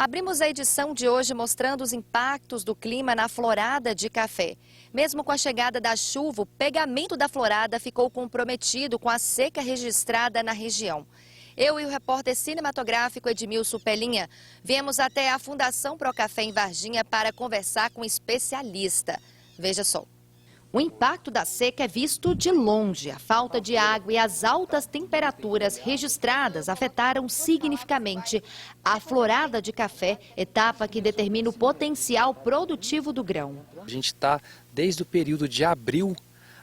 Abrimos a edição de hoje mostrando os impactos do clima na florada de café. Mesmo com a chegada da chuva, o pegamento da florada ficou comprometido com a seca registrada na região. Eu e o repórter cinematográfico Edmilson Pelinha viemos até a Fundação Procafé em Varginha para conversar com um especialista. Veja só. O impacto da seca é visto de longe. A falta de água e as altas temperaturas registradas afetaram significativamente a florada de café, etapa que determina o potencial produtivo do grão. A gente está desde o período de abril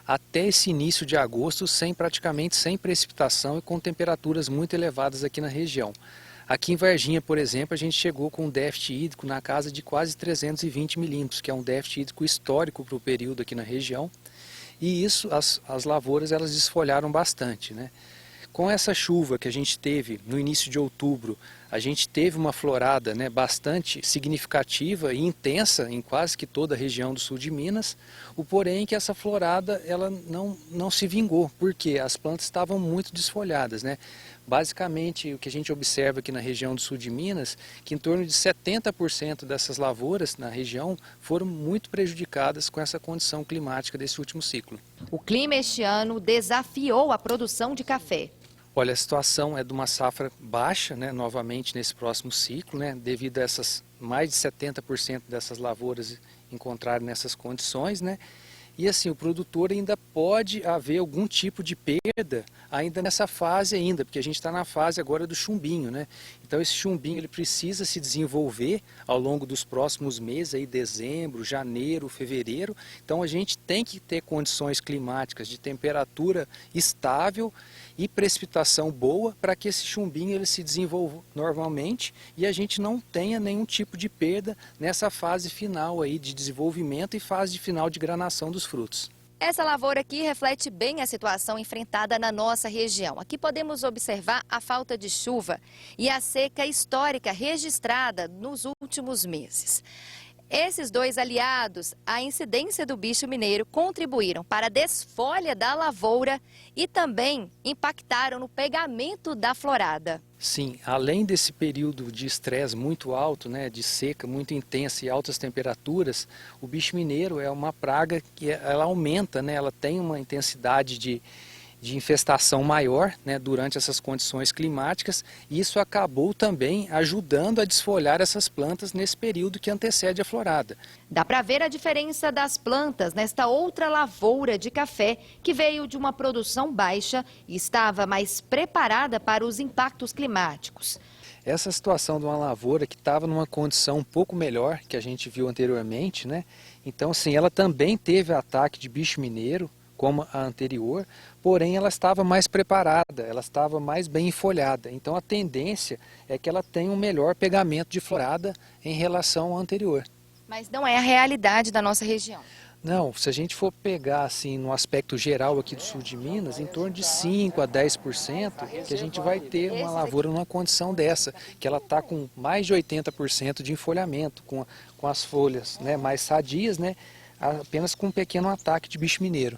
até esse início de agosto praticamente sem precipitação e com temperaturas muito elevadas aqui na região. Aqui em Varginha, por exemplo, a gente chegou com um déficit hídrico na casa de quase 320 milímetros, que é um déficit hídrico histórico para o período aqui na região. E isso, as lavouras, elas desfolharam bastante, né? Com essa chuva que a gente teve no início de outubro, a gente teve uma florada, né, bastante significativa e intensa em quase que toda a região do sul de Minas. O porém é que essa florada ela não se vingou, porque as plantas estavam muito desfolhadas, né? Basicamente, o que a gente observa aqui na região do sul de Minas, que em torno de 70% dessas lavouras na região foram muito prejudicadas com essa condição climática desse último ciclo. O clima este ano desafiou a produção de café. Olha, a situação é de uma safra baixa, né, novamente nesse próximo ciclo, né, devido a essas mais de 70% dessas lavouras encontrarem nessas condições, né, e assim, o produtor ainda pode haver algum tipo de perda ainda nessa fase ainda, porque a gente está na fase agora do chumbinho, né? Então esse chumbinho ele precisa se desenvolver ao longo dos próximos meses, aí dezembro, janeiro, fevereiro. Então a gente tem que ter condições climáticas de temperatura estável e precipitação boa para que esse chumbinho ele se desenvolva normalmente e a gente não tenha nenhum tipo de perda nessa fase final aí de desenvolvimento e fase final de granação dos frutos. Essa lavoura aqui reflete bem a situação enfrentada na nossa região. Aqui podemos observar a falta de chuva e a seca histórica registrada nos últimos meses. Esses dois aliados à incidência do bicho mineiro contribuíram para a desfolha da lavoura e também impactaram no pegamento da florada. Sim, além desse período de estresse muito alto, né, de seca muito intensa e altas temperaturas, o bicho mineiro é uma praga que ela aumenta, né, ela tem uma intensidade de infestação maior, né, durante essas condições climáticas, e isso acabou também ajudando a desfolhar essas plantas nesse período que antecede a florada. Dá para ver a diferença das plantas nesta outra lavoura de café que veio de uma produção baixa e estava mais preparada para os impactos climáticos. Essa situação de uma lavoura que estava numa condição um pouco melhor que a gente viu anteriormente, né? Então, assim, ela também teve ataque de bicho mineiro, como a anterior, porém ela estava mais preparada, ela estava mais bem enfolhada. Então a tendência é que ela tenha um melhor pegamento de florada em relação à anterior. Mas não é a realidade da nossa região. Não, se a gente for pegar assim no aspecto geral aqui do sul de Minas, em torno de 5 a 10% que a gente vai ter uma lavoura numa condição dessa, que ela está com mais de 80% de enfolhamento, com as folhas, né, mais sadias, né, apenas com um pequeno ataque de bicho mineiro.